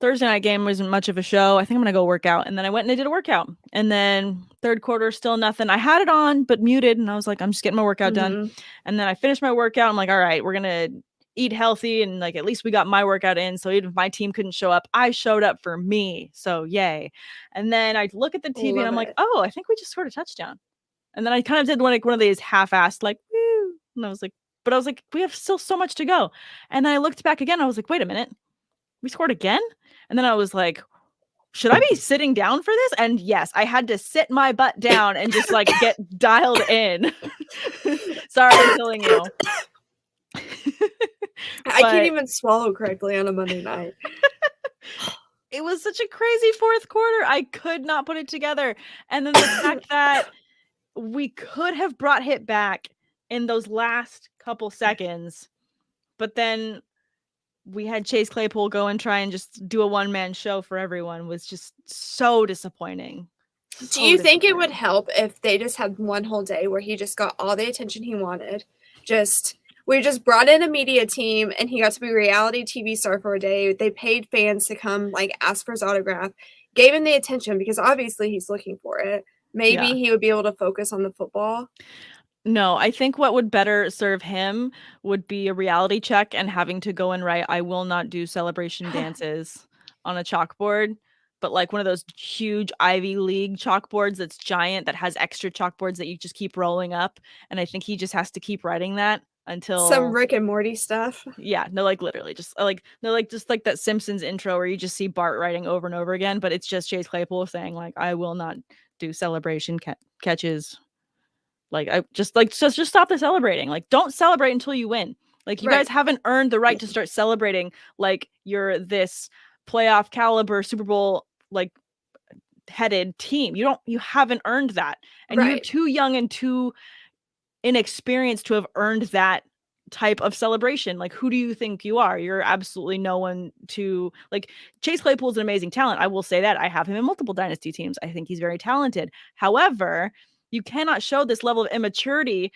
Thursday night game wasn't much of a show. I think I'm going to go work out. And then I went and I did a workout. And then third quarter, still nothing. I had it on, but muted. And I was like, I'm just getting my workout done. And then I finished my workout. I'm like, all right, we're going to eat healthy. And like, at least we got my workout in. So even if my team couldn't show up, I showed up for me. So yay. And then I look at the TV and I'm like, oh, I think we just scored a touchdown. And then I kind of did one of these half-assed, like, woo. And I was like, we have still so much to go. And then I looked back again. I was like, wait a minute. We scored again? And then I was like, should I be sitting down for this? And yes, I had to sit my butt down and just like get dialed in. Sorry for killing you. I can't even swallow correctly on a Monday night. It was such a crazy fourth quarter. I could not put it together. And then the fact that we could have brought it back in those last couple seconds, but then we had Chase Claypool go and try and just do a one-man show for everyone was just so disappointing. Do you think it would help if they just had one whole day where he just got all the attention he wanted? We just brought in a media team and he got to be a reality TV star for a day. They paid fans to come like ask for his autograph, gave him the attention because obviously he's looking for it. Maybe he would be able to focus on the football. No, I think what would better serve him would be a reality check and having to go and write, I will not do celebration dances on a chalkboard, but like one of those huge Ivy League chalkboards that's giant that has extra chalkboards that you just keep rolling up. And I think he just has to keep writing that until some Rick and Morty stuff. Yeah, no, like literally just like that Simpsons intro where you just see Bart writing over and over again, but it's just Chase Claypool saying like, I will not do celebration catches. Like, I just stop the celebrating. Like, don't celebrate until you win. Like, you guys haven't earned the right to start celebrating like you're this playoff caliber Super Bowl like headed team. You haven't earned that. And you're too young and too inexperienced to have earned that type of celebration. Like, who do you think you are? You're absolutely no one to like. Chase Claypool is an amazing talent. I will say that. I have him in multiple dynasty teams. I think he's very talented. However, you cannot show this level of immaturity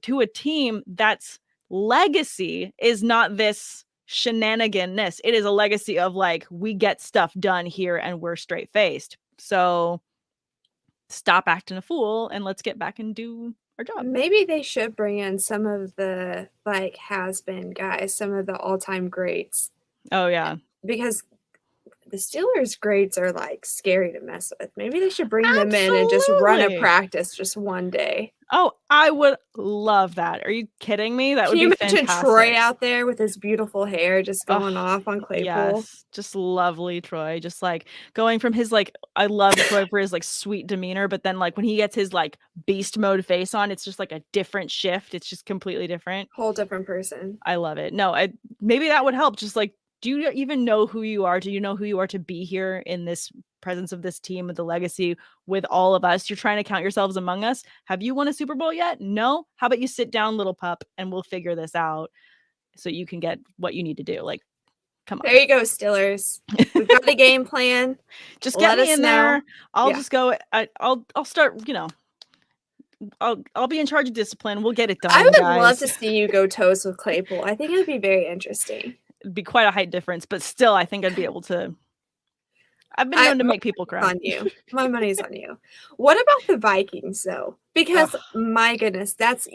to a team that's legacy is not this shenaniganness. It is a legacy of like, we get stuff done here and we're straight faced. So stop acting a fool and let's get back and do our job. Maybe they should bring in some of the like has-been guys, some of the all-time greats. Oh yeah. Because the Steelers' grades are like scary to mess with. Maybe they should bring them in and just run a Absolutely. practice just one day. Oh, I would love that. Are you kidding me? That Can would you be imagine fantastic. Troy out there with his beautiful hair just going off on Claypool? Yes, just lovely Troy. Just like going from his like, I love Troy for his like sweet demeanor, but then like when he gets his like beast mode face on, it's just like a different shift. It's just completely different. Whole different person. I love it. No, maybe that would help. Just like, do you even know who you are? Do you know who you are to be here in this presence of this team with the legacy with all of us? You're trying to count yourselves among us. Have you won a Super Bowl yet? No. How about you sit down, little pup, and we'll figure this out so you can get what you need to do. Like, come on. There you go, Steelers. We've got a game plan. Just get me in there. I'll just go. I'll start. I'll be in charge of discipline. We'll get it done. I would guys. love to see you go toes with Claypool. I think it would be very interesting. It'd be quite a height difference, but still, I think I'd be able to. I've been known to make people cry. On you. My money's on you. What about the Vikings though? Because my goodness, that's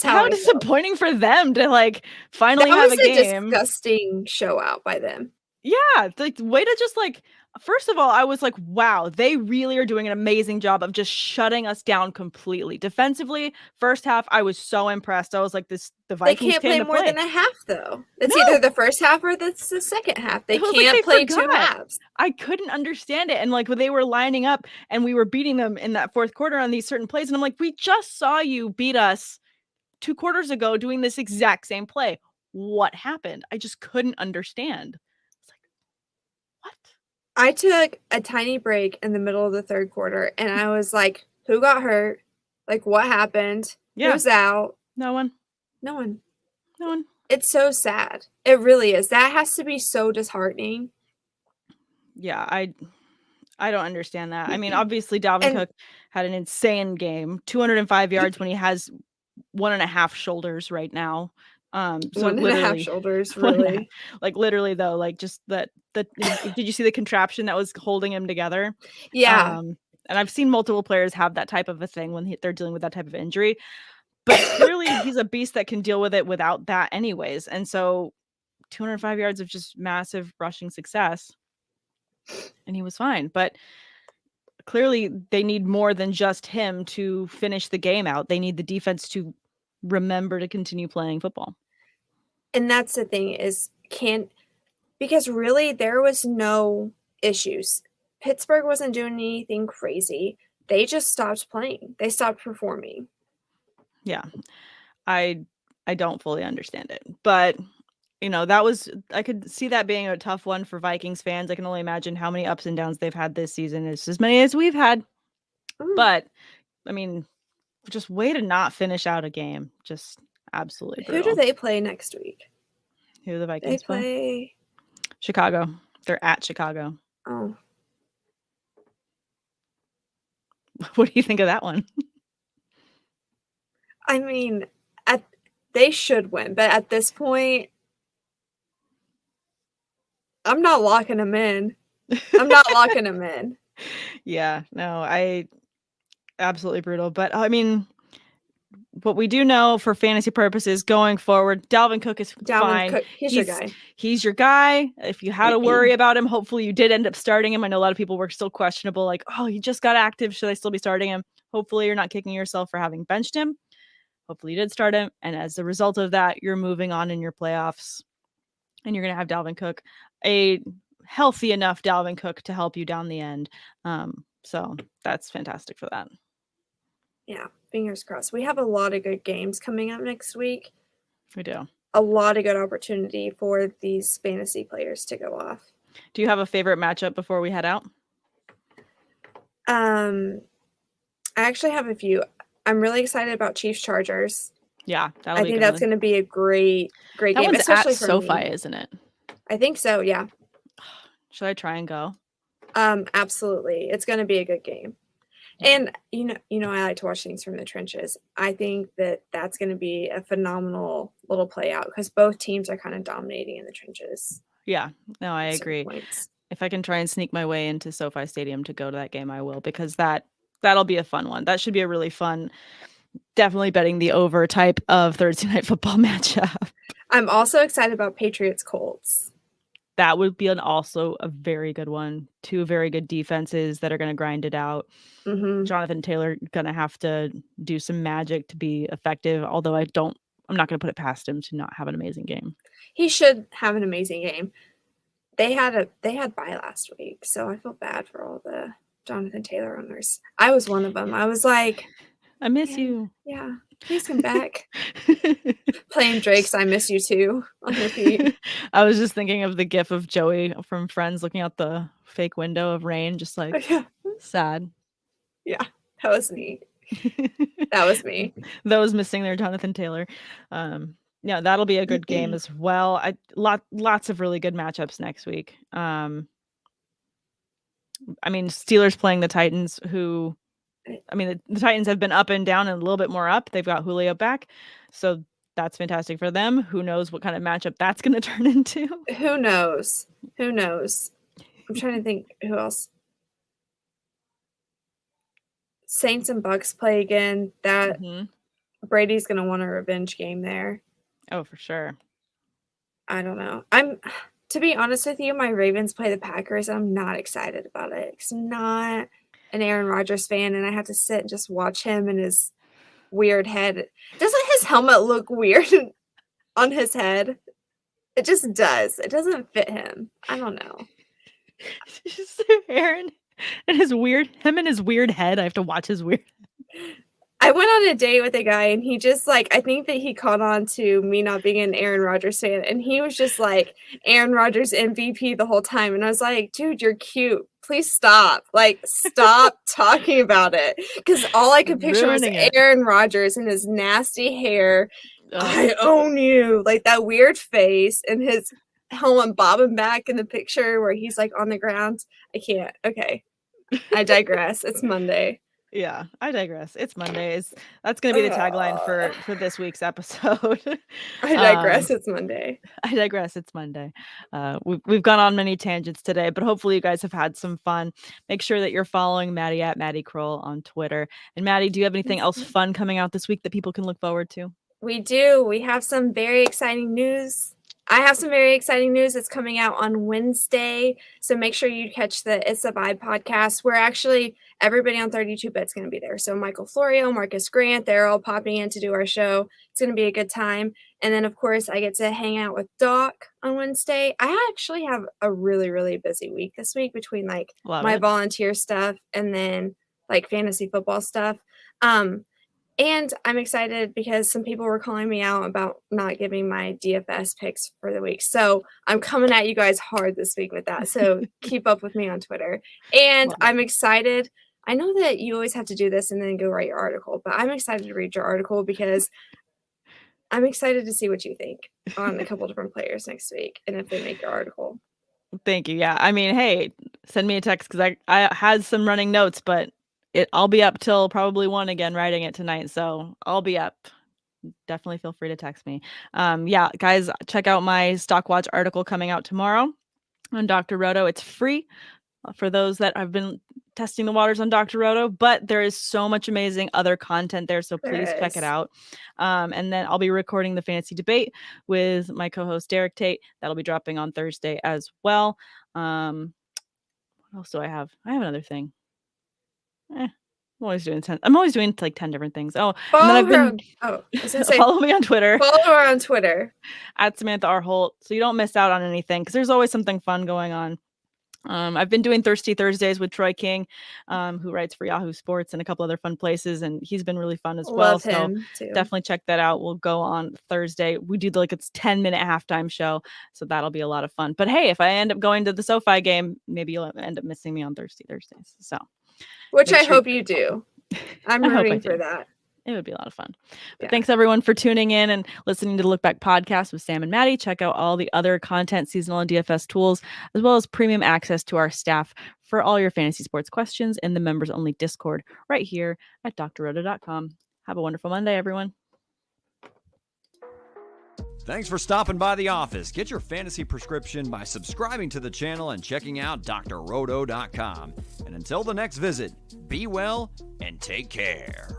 how disappointing for them to like finally have a game. Disgusting show out by them. Yeah, like way to just like. First of all, I was like, wow, they really are doing an amazing job of just shutting us down completely. Defensively, first half, I was so impressed. I was like, the Vikings They can't play more than a half, though. It's either the first half or the second half. They can't play two halves. I couldn't understand it. And like when they were lining up and we were beating them in that fourth quarter on these certain plays, and I'm like, we just saw you beat us 2 quarters ago doing this exact same play. What happened? I just couldn't understand. It's like, what? I took a tiny break in the middle of the third quarter, and I was like, who got hurt? Like, what happened? Yeah. Who's out? No one. It's so sad. It really is. That has to be so disheartening. Yeah, I don't understand that. I mean, obviously, Dalvin Cook had an insane game, 205 yards when he has 1.5 shoulders right now. So 1.5 shoulders, really. Like literally though, like just that. Did you see the contraption that was holding him together? Yeah. And I've seen multiple players have that type of a thing when they're dealing with that type of injury. But clearly, he's a beast that can deal with it without that, anyways. And so, 205 yards of just massive rushing success, and he was fine. But clearly, they need more than just him to finish the game out. They need the defense to remember to continue playing football. And that's the thing because really there was no issues. Pittsburgh wasn't doing anything crazy. They just stopped playing. They stopped performing. Yeah. I don't fully understand it. But, I could see that being a tough one for Vikings fans. I can only imagine how many ups and downs they've had this season. It's as many as we've had. But, I mean, just way to not finish out a game. Just absolutely brutal. Who do they play next week? Who do the Vikings play? Chicago. They're at Chicago. Oh. What do you think of that one? I mean, they should win, but at this point, I'm not locking them in. Yeah, no, absolutely brutal. But I mean, what we do know for fantasy purposes going forward, Dalvin Cook is fine. Cook, he's your guy. He's your guy. If you had to worry about him, hopefully you did end up starting him. I know a lot of people were still questionable, like, oh, he just got active. Should I still be starting him? Hopefully you're not kicking yourself for having benched him. Hopefully you did start him. And as a result of that, you're moving on in your playoffs. And you're going to have Dalvin Cook, a healthy enough Dalvin Cook to help you down the end. So that's fantastic for that. Yeah, fingers crossed. We have a lot of good games coming up next week. We do. A lot of good opportunity for these fantasy players to go off. Do you have a favorite matchup before we head out? I actually have a few. I'm really excited about Chiefs Chargers. Yeah, I think that's going to be a great game, one's especially at for SoFi, me. Isn't it? I think so. Yeah. Should I try and go? Absolutely. It's going to be a good game. And I like to watch things from the trenches. I think that's going to be a phenomenal little play out because both teams are kind of dominating in the trenches. Yeah, no, I agree. If I can try and sneak my way into SoFi Stadium to go to that game, I will, because that'll be a fun one. That should be a really fun, definitely betting the over type of Thursday night football matchup. I'm also excited about Patriots Colts. that would be also a very good one. Two very good defenses that are going to grind it out. Mm-hmm. Jonathan Taylor going to have to do some magic to be effective, although I'm not going to put it past him to not have an amazing game. He should have an amazing game. They had bye last week, so I feel bad for all the Jonathan Taylor owners. I was one of them. I was like, I miss you. Yeah, please come back. Playing Drake's I Miss You Too on repeat. I was just thinking of the gif of Joey from Friends looking out the fake window of rain, just like sad. Yeah, that was neat. That was me. Those missing their Jonathan Taylor. Yeah, that'll be a good game as well. Lots of really good matchups next week. I mean, Steelers playing the Titans, who, I mean, the Titans have been up and down and a little bit more up. They've got Julio back, so that's fantastic for them. Who knows what kind of matchup that's going to turn into? Who knows? Who knows? I'm trying to think who else. Saints and Bucks play again. That Brady's going to want a revenge game there. Oh, for sure. I don't know. To be honest with you, my Ravens play the Packers. I'm not excited about it. I'm not an Aaron Rodgers fan, and I have to sit and just watch him and his weird head. Doesn't his helmet look weird on his head? It just does. It doesn't fit him. I don't know. Aaron and his weird head. I have to watch his weird head. I went on a date with a guy, and he just I think that he caught on to me not being an Aaron Rodgers fan, and he was just like Aaron Rodgers MVP the whole time. And I was like, dude, you're cute. Please stop. Stop talking about it. Because all I could picture was Aaron Rodgers and his nasty hair. I own you. That weird face and his helmet bobbing back in the picture where he's on the ground. I can't. Okay. I digress. It's Monday. Yeah, I digress. It's Monday. That's going to be the tagline for this week's episode. I digress. It's Monday. I digress. It's Monday. We've gone on many tangents today, but hopefully you guys have had some fun. Make sure that you're following Madi at Madi Kroll on Twitter. And Madi, do you have anything else fun coming out this week that people can look forward to? We do. We have some very exciting news. I have some very exciting news that's coming out on Wednesday. So make sure you catch the It's a Vibe podcast, where actually everybody on 32-Bit's going to be there. So Michael Florio, Marcus Grant, they're all popping in to do our show. It's going to be a good time. And then, of course, I get to hang out with Doc on Wednesday. I actually have a really, really busy week this week between my volunteer stuff and then fantasy football stuff. And I'm excited because some people were calling me out about not giving my DFS picks for the week. So I'm coming at you guys hard this week with that. So keep up with me on Twitter. And I'm excited. I know that you always have to do this and then go write your article, but I'm excited to read your article because I'm excited to see what you think on a couple different players next week and if they make your article. Thank you. Yeah. I mean, hey, send me a text because I had some running notes, but I'll be up till probably 1 again writing it tonight. So I'll be up. Definitely feel free to text me. Yeah, guys, check out my Stock Watch article coming out tomorrow on Dr. Roto. It's free for those that have been testing the waters on Dr. Roto, but there is so much amazing other content there. So please check it out. And then I'll be recording the fantasy debate with my co-host Derek Tate. That'll be dropping on Thursday as well. What else do I have? I have another thing. I'm always doing 10 different things. Follow me on Twitter. Follow her on Twitter at Samantha R. Holt, so you don't miss out on anything because there's always something fun going on. I've been doing Thirsty Thursdays with Troy King, who writes for Yahoo Sports and a couple other fun places, and he's been really fun as well. So definitely check that out. We'll go on Thursday. We do it's 10-minute halftime show, so that'll be a lot of fun. But hey, if I end up going to the SoFi game, maybe you'll end up missing me on Thirsty Thursdays. So. Which I hope you do. I'm rooting for that. It would be a lot of fun. But thanks everyone for tuning in and listening to the Look Back podcast with Sam and Madi. Check out all the other content, seasonal and DFS tools, as well as premium access to our staff for all your fantasy sports questions in the members only Discord right here at drroto.com. Have a wonderful Monday, everyone. Thanks for stopping by the office. Get your fantasy prescription by subscribing to the channel and checking out drroto.com. And until the next visit, be well and take care.